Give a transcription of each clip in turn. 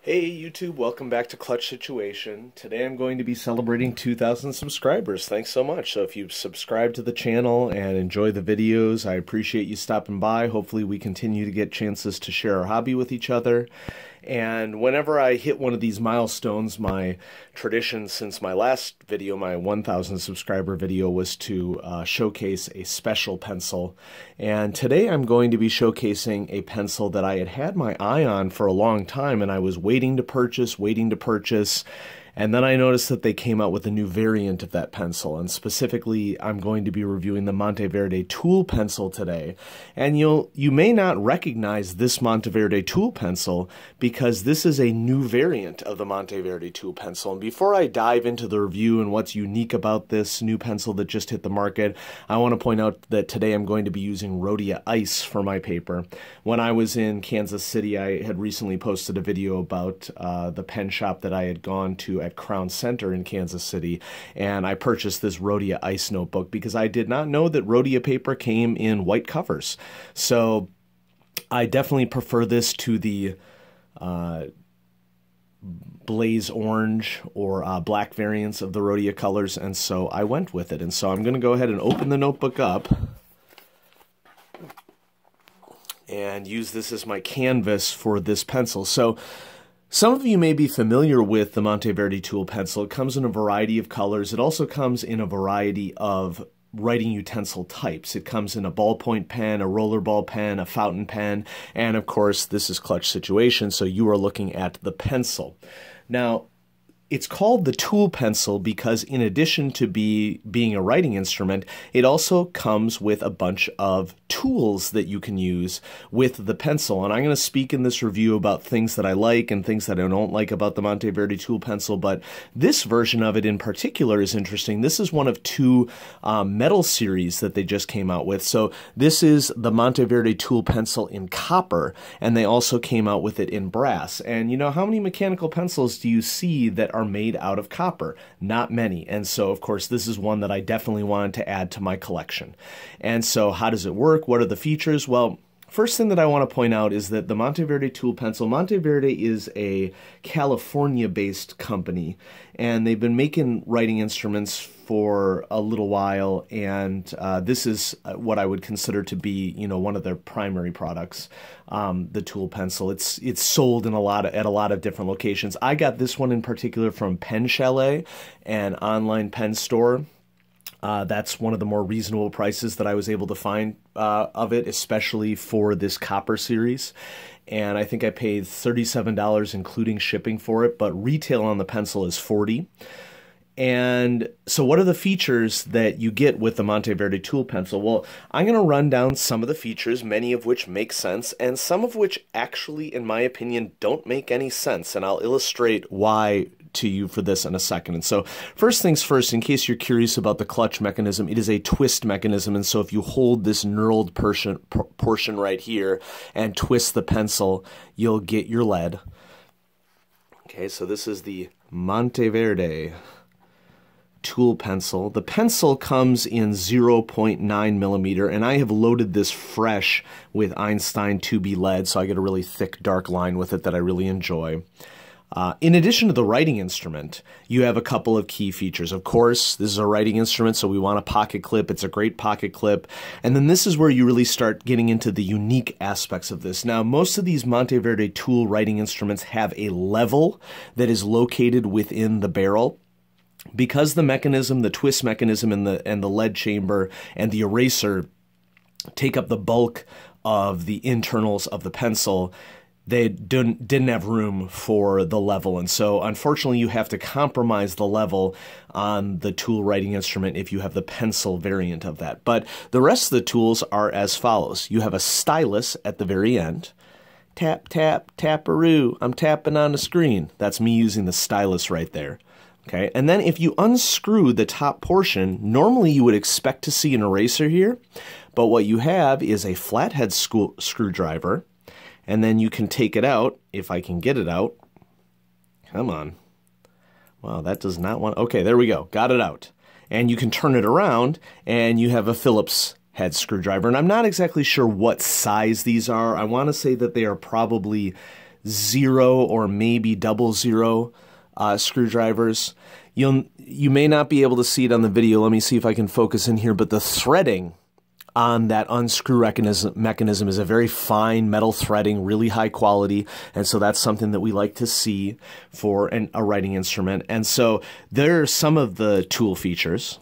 Hey YouTube, welcome back to Clutch Situation. Today I'm going to be celebrating 2,000 subscribers. Thanks so much. So if you've subscribed to the channel and enjoy the videos, I appreciate you stopping by. Hopefully we continue to get chances to share our hobby with each other. And whenever I hit one of these milestones, my tradition since my last video, my 1,000 subscriber video, was to showcase a special pencil. And today I'm going to be showcasing a pencil that I had my eye on for a long time, and I was waiting to purchase, and then I noticed that they came out with a new variant of that pencil, and specifically I'm going to be reviewing the Monteverde Tool pencil today. And you may not recognize this Monteverde Tool pencil because this is a new variant of the Monteverde Tool pencil. And before I dive into the review and what's unique about this new pencil that just hit the market, I want to point out that today I'm going to be using Rhodia Ice for my paper. When I was in Kansas City, I had recently posted a video about the pen shop that I had gone to at Crown Center in Kansas City, and I purchased this Rhodia Ice notebook because I did not know that Rhodia paper came in white covers. So I definitely prefer this to the blaze orange or black variants of the Rhodia colors, and so I went with it. And so I'm going to go ahead and open the notebook up and use this as my canvas for this pencil. So some of you may be familiar with the Monteverde Tool pencil. It comes in a variety of colors. It also comes in a variety of writing utensil types. It comes in a ballpoint pen, a rollerball pen, a fountain pen, and of course this is Clutch Situation, so you are looking at the pencil. Now, it's called the tool pencil because in addition to being a writing instrument, it also comes with a bunch of tools that you can use with the pencil. And I'm going to speak in this review about things that I like and things that I don't like about the Monteverde Tool pencil, but this version of it in particular is interesting. This is one of two metal series that they just came out with. So this is the Monteverde Tool pencil in copper, and they also came out with it in brass. And you know, how many mechanical pencils do you see that are made out of copper? Not many. And so of course this is one that I definitely wanted to add to my collection. And so how does it work? What are the features? Well, first thing that I want to point out is that the Monteverde Tool pencil, Monteverde is a California-based company, and they've been making writing instruments for a little while, and this is what I would consider to be, you know, one of their primary products, the Tool pencil. It's sold in at a lot of different locations. I got this one in particular from Pen Chalet, an online pen store. That's one of the more reasonable prices that I was able to find of it, especially for this copper series. And I think I paid $37 including shipping for it, but retail on the pencil is $40. And so what are the features that you get with the Monteverde Tool pencil? Well, I'm going to run down some of the features, many of which make sense, and some of which actually, in my opinion, don't make any sense. And I'll illustrate why to you for this in a second. And so first things first, in case you're curious about the clutch mechanism, it is a twist mechanism. And so if you hold this knurled portion right here and twist the pencil, you'll get your lead. Okay, so this is the Monteverde Tool pencil. The pencil comes in 0.9 millimeter, and I have loaded this fresh with Einstein 2B lead, so I get a really thick, dark line with it that I really enjoy. In addition to the writing instrument, you have a couple of key features. Of course, this is a writing instrument, so we want a pocket clip. It's a great pocket clip. And then this is where you really start getting into the unique aspects of this. Now, most of these Monteverde Tool writing instruments have a level that is located within the barrel. Because the mechanism, the twist mechanism, and the lead chamber and the eraser take up the bulk of the internals of the pencil, they didn't have room for the level. And so unfortunately you have to compromise the level on the tool writing instrument if you have the pencil variant of that. But the rest of the tools are as follows. You have a stylus at the very end. Tap, tap, taparoo. I'm tapping on the screen. That's me using the stylus right there. Okay, and then if you unscrew the top portion, normally you would expect to see an eraser here, but what you have is a flathead screwdriver, and then you can take it out, if I can get it out. Come on. Wow, that does not want... Okay, there we go. Got it out. And you can turn it around, and you have a Phillips head screwdriver, and I'm not exactly sure what size these are. I want to say that they are probably 0 or maybe 00 screwdrivers. You may not be able to see it on the video. Let me see if I can focus in here, but the threading on that unscrew mechanism is a very fine metal threading, really high quality, and so that's something that we like to see for a writing instrument. And so there are some of the tool features.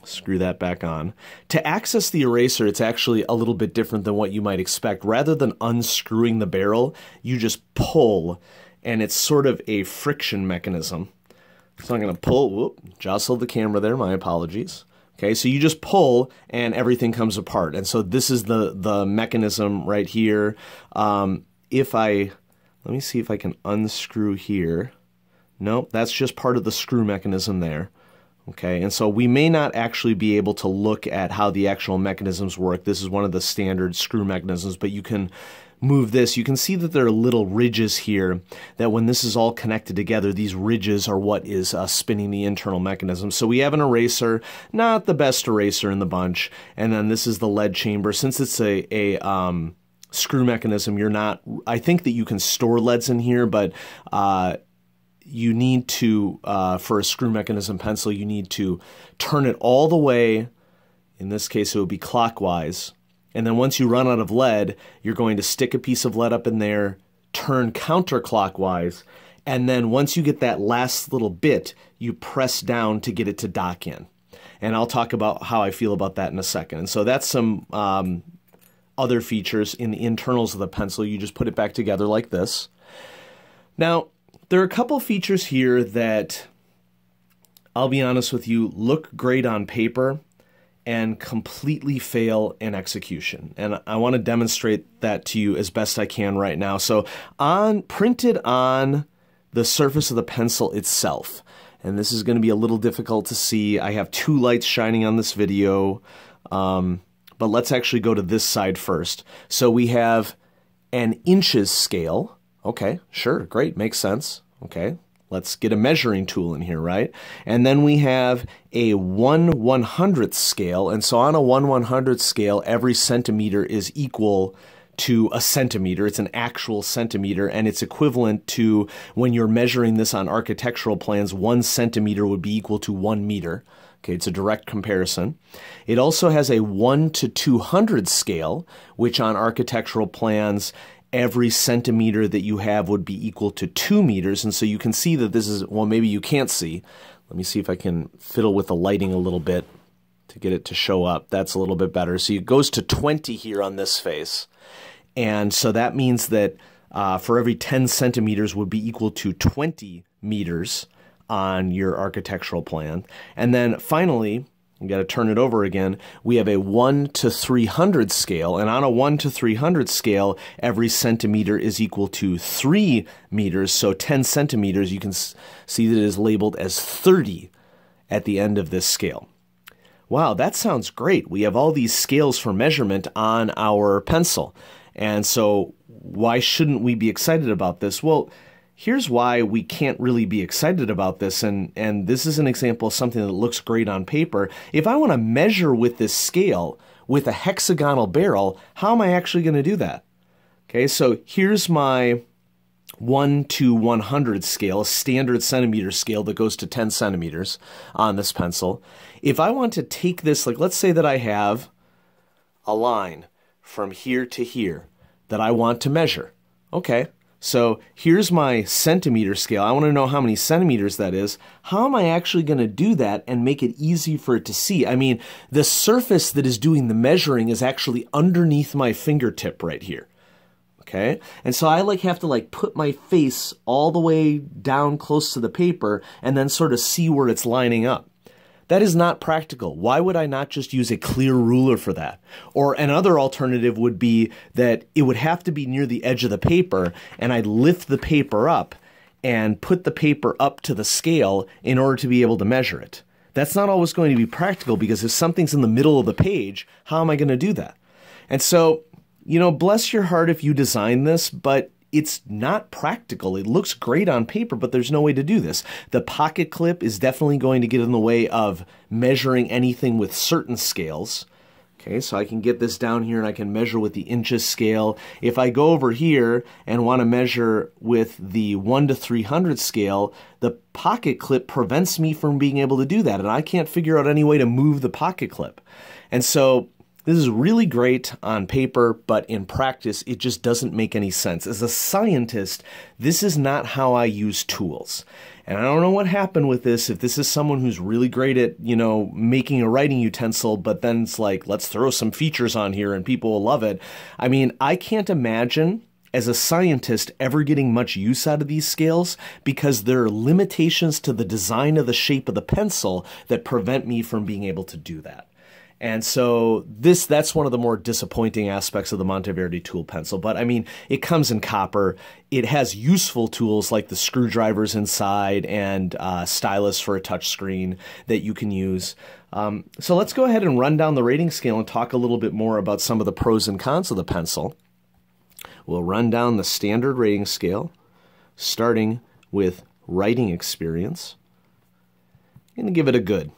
Screw that back on. To access the eraser, it's actually a little bit different than what you might expect. Rather than unscrewing the barrel, you just pull, and it's sort of a friction mechanism. So I'm going to pull, whoop, jostled the camera there, my apologies. Okay, so you just pull and everything comes apart. And so this is the mechanism right here. Let me see if I can unscrew here. Nope, that's just part of the screw mechanism there. Okay, and so we may not actually be able to look at how the actual mechanisms work. This is one of the standard screw mechanisms, but you can move this. You can see that there are little ridges here that when this is all connected together, these ridges are what is spinning the internal mechanism. So we have an eraser, not the best eraser in the bunch, and then this is the lead chamber. Since it's a screw mechanism, I think that you can store leads in here, but you need to, for a screw mechanism pencil, you need to turn it all the way. In this case, it would be clockwise. And then once you run out of lead, you're going to stick a piece of lead up in there, turn counterclockwise, and then once you get that last little bit, you press down to get it to dock in. And I'll talk about how I feel about that in a second. And so that's some other features in the internals of the pencil. You just put it back together like this. Now, there are a couple features here that, I'll be honest with you, look great on paper and completely fail in execution. And I want to demonstrate that to you as best I can right now. So printed on the surface of the pencil itself, and this is going to be a little difficult to see. I have two lights shining on this video, but let's actually go to this side first. So we have an inches scale. Okay, sure, great, makes sense. Okay, let's get a measuring tool in here, right? And then we have a 1/100th scale, and so on a 1/100th scale, every centimeter is equal to a centimeter. It's an actual centimeter, and it's equivalent to, when you're measuring this on architectural plans, 1 centimeter would be equal to 1 meter. Okay, it's a direct comparison. It also has a 1/200 scale, which on architectural plans, every centimeter that you have would be equal to 2 meters. And so you can see that this is, well, maybe you can't see. Let me see if I can fiddle with the lighting a little bit to get it to show up. That's a little bit better. So it goes to 20 here on this face. And so that means that for every 10 centimeters would be equal to 20 meters on your architectural plan. And then finally, you got to turn it over again. We have a 1/300 scale, and on a 1/300 scale, every centimeter is equal to 3 meters. So 10 centimeters, you can see that it is labeled as 30 at the end of this scale. Wow, that sounds great. We have all these scales for measurement on our pencil. And so why shouldn't we be excited about this? Well, here's why we can't really be excited about this, and this is an example of something that looks great on paper. If I want to measure with this scale with a hexagonal barrel, how am I actually going to do that? Okay, so here's my 1/100 scale, a standard centimeter scale that goes to 10 centimeters on this pencil. If I want to take this, like let's say that I have a line from here to here that I want to measure. Okay. So here's my centimeter scale. I want to know how many centimeters that is. How am I actually going to do that and make it easy for it to see? I mean, the surface that is doing the measuring is actually underneath my fingertip right here. Okay? And so I have to put my face all the way down close to the paper and then sort of see where it's lining up. That is not practical. Why would I not just use a clear ruler for that? Or another alternative would be that it would have to be near the edge of the paper, and I'd lift the paper up and put the paper up to the scale in order to be able to measure it. That's not always going to be practical, because if something's in the middle of the page, how am I going to do that? And so, bless your heart if you design this, but it's not practical. It looks great on paper, but there's no way to do this. The pocket clip is definitely going to get in the way of measuring anything with certain scales. Okay, so I can get this down here and I can measure with the inches scale. If I go over here and want to measure with the 1 to 300 scale, the pocket clip prevents me from being able to do that, and I can't figure out any way to move the pocket clip. And so this is really great on paper, but in practice, it just doesn't make any sense. As a scientist, this is not how I use tools. And I don't know what happened with this, if this is someone who's really great at, you know, making a writing utensil, but then it's like, let's throw some features on here and people will love it. I mean, I can't imagine as a scientist ever getting much use out of these scales because there are limitations to the design of the shape of the pencil that prevent me from being able to do that. And so that's one of the more disappointing aspects of the Monteverde tool pencil. But I mean, it comes in copper. It has useful tools like the screwdrivers inside and stylus for a touch screen that you can use. So let's go ahead and run down the rating scale and talk a little bit more about some of the pros and cons of the pencil. We'll run down the standard rating scale, starting with writing experience. I'm going to give it a good.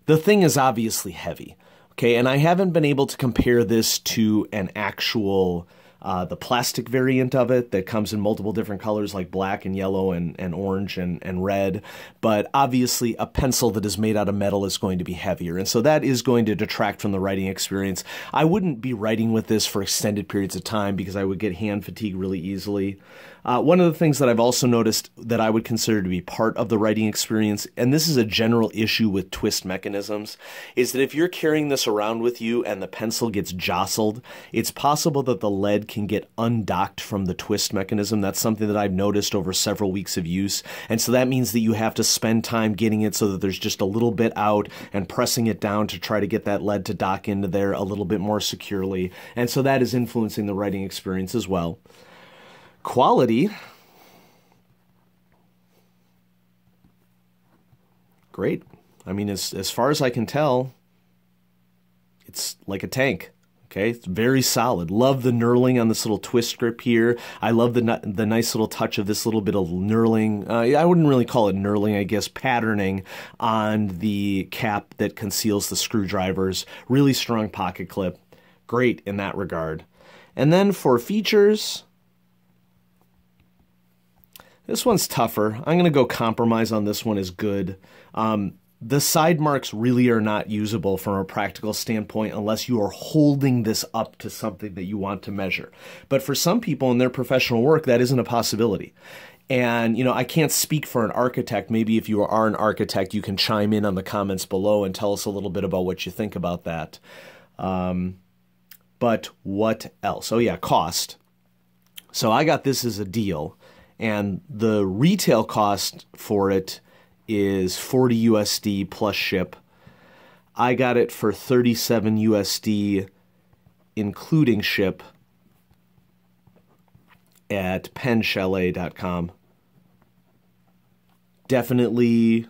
The thing is obviously heavy. Okay, and I haven't been able to compare this to an actual, the plastic variant of it that comes in multiple different colors like black and yellow and orange and red. But obviously a pencil that is made out of metal is going to be heavier. And so that is going to detract from the writing experience. I wouldn't be writing with this for extended periods of time because I would get hand fatigue really easily. One of the things that I've also noticed that I would consider to be part of the writing experience, and this is a general issue with twist mechanisms, is that if you're carrying this around with you and the pencil gets jostled, it's possible that the lead can get undocked from the twist mechanism. That's something that I've noticed over several weeks of use. And so that means that you have to spend time getting it so that there's just a little bit out and pressing it down to try to get that lead to dock into there a little bit more securely. And so that is influencing the writing experience as well. Quality, great. I mean, as far as I can tell, it's like a tank. Okay, it's very solid. Love the knurling on this little twist grip here. I love the nice little touch of this little bit of knurling. I wouldn't really call it knurling, I guess, patterning on the cap that conceals the screwdrivers. Really strong pocket clip. Great in that regard. And then for features, this one's tougher. I'm going to go compromise on this one as good. The side marks really are not usable from a practical standpoint unless you are holding this up to something that you want to measure. But for some people in their professional work, that isn't a possibility. And, you know, I can't speak for an architect. Maybe if you are an architect, you can chime in on the comments below and tell us a little bit about what you think about that. But what else? Oh yeah, cost. So I got this as a deal. And the retail cost for it is 40 USD plus ship. I got it for 37 USD including ship at penchalet.com. Definitely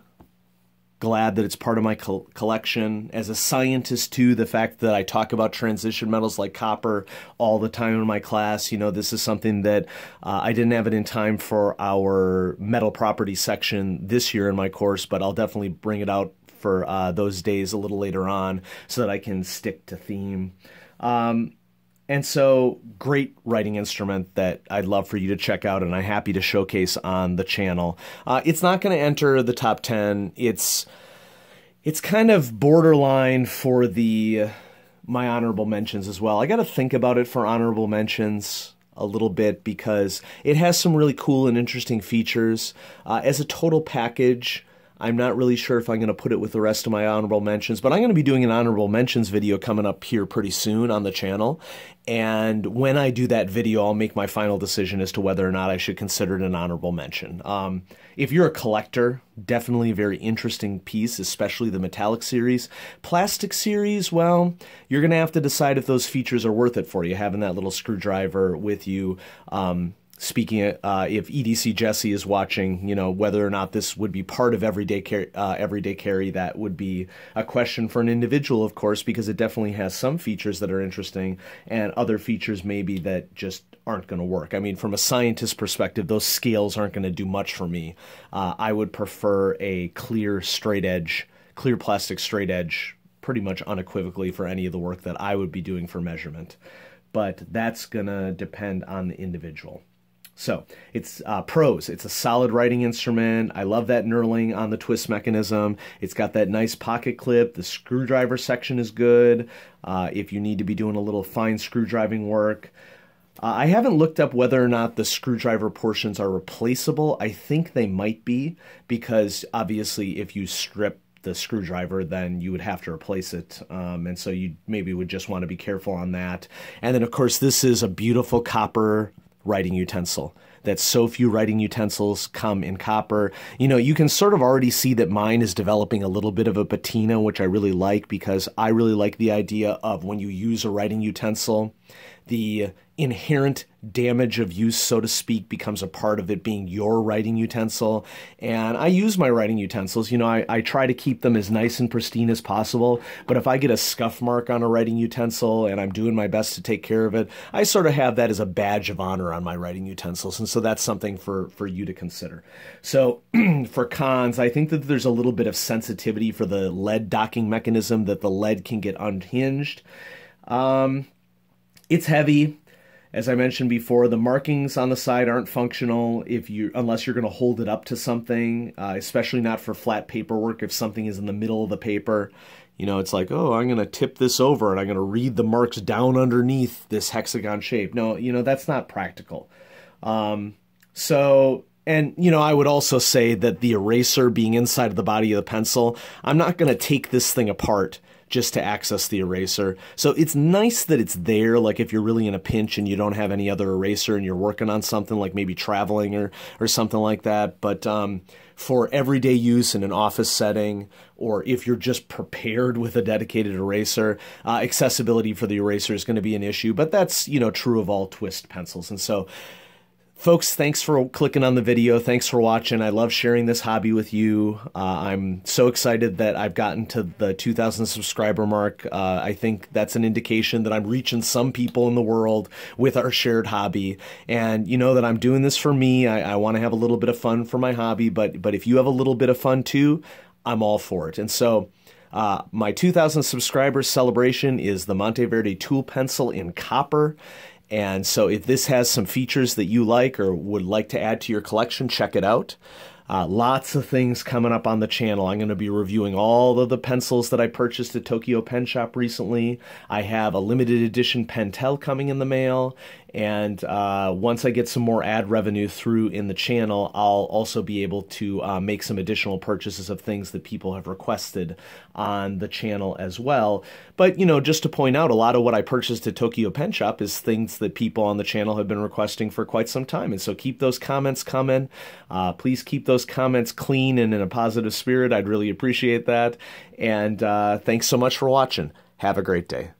glad that it's part of my collection. As a scientist too, the fact that I talk about transition metals like copper all the time in my class, you know, this is something that I didn't have it in time for our metal properties section this year in my course, but I'll definitely bring it out for those days a little later on so that I can stick to theme. And so, great writing instrument that I'd love for you to check out, and I'm happy to showcase on the channel. It's not going to enter the top 10. It's kind of borderline for my honorable mentions as well. I got to think about it for honorable mentions a little bit because it has some really cool and interesting features. As a total package, I'm not really sure if I'm going to put it with the rest of my honorable mentions, but I'm going to be doing an honorable mentions video coming up here pretty soon on the channel. And when I do that video, I'll make my final decision as to whether or not I should consider it an honorable mention. If you're a collector, definitely a very interesting piece, especially the metallic series. Plastic series, well, you're going to have to decide if those features are worth it for you, having that little screwdriver with you. Speaking if EDC Jesse is watching, you know, whether or not this would be part of everyday carry, that would be a question for an individual, of course, because it definitely has some features that are interesting and other features maybe that just aren't going to work. I mean, from a scientist perspective, those scales aren't going to do much for me. I would prefer a clear plastic straight edge pretty much unequivocally for any of the work that I would be doing for measurement. But that's going to depend on the individual. So it's pros. It's a solid writing instrument. I love that knurling on the twist mechanism. It's got that nice pocket clip. The screwdriver section is good if you need to be doing a little fine screwdriving work. I haven't looked up whether or not the screwdriver portions are replaceable. I think they might be, because obviously if you strip the screwdriver, then you would have to replace it. And so you maybe would just want to be careful on that. And then, of course, this is a beautiful copper writing utensil. That so few writing utensils come in copper. You know, you can sort of already see that mine is developing a little bit of a patina, which I really like, because I really like the idea of when you use a writing utensil, the inherent damage of use, so to speak, becomes a part of it being your writing utensil. And I use my writing utensils. You know, I try to keep them as nice and pristine as possible. But if I get a scuff mark on a writing utensil and I'm doing my best to take care of it, I sort of have that as a badge of honor on my writing utensils. And so that's something for you to consider. So for cons, I think that there's a little bit of sensitivity for the lead docking mechanism, that the lead can get unhinged. It's heavy. As I mentioned before, the markings on the side aren't functional unless you're going to hold it up to something, especially not for flat paperwork. If something is in the middle of the paper, you know, it's like, oh, I'm going to tip this over and I'm going to read the marks down underneath this hexagon shape. No, you know, that's not practical. And, you know, I would also say that the eraser being inside of the body of the pencil, I'm not going to take this thing apart just to access the eraser. So it's nice that it's there, like if you're really in a pinch and you don't have any other eraser and you're working on something like maybe traveling or something like that. But for everyday use in an office setting, or if you're just prepared with a dedicated eraser, accessibility for the eraser is going to be an issue. But that's, you know, true of all twist pencils. And so, folks, thanks for clicking on the video. Thanks for watching. I love sharing this hobby with you. I'm so excited that I've gotten to the 2,000 subscriber mark. I think that's an indication that I'm reaching some people in the world with our shared hobby. And you know that I'm doing this for me. I want to have a little bit of fun for my hobby, but if you have a little bit of fun too, I'm all for it. And so my 2,000 subscribers celebration is the Monteverde Tool Pencil in copper. And so if this has some features that you like or would like to add to your collection, check it out. Lots of things coming up on the channel. I'm going to be reviewing all of the pencils that I purchased at Tokyo Pen Shop recently. I have a limited edition Pentel coming in the mail. And once I get some more ad revenue through in the channel, I'll also be able to make some additional purchases of things that people have requested on the channel as well. But, you know, just to point out, a lot of what I purchased at Tokyo Pen Shop is things that people on the channel have been requesting for quite some time. And so keep those comments coming. Please keep those comments clean and in a positive spirit. I'd really appreciate that. And thanks so much for watching. Have a great day.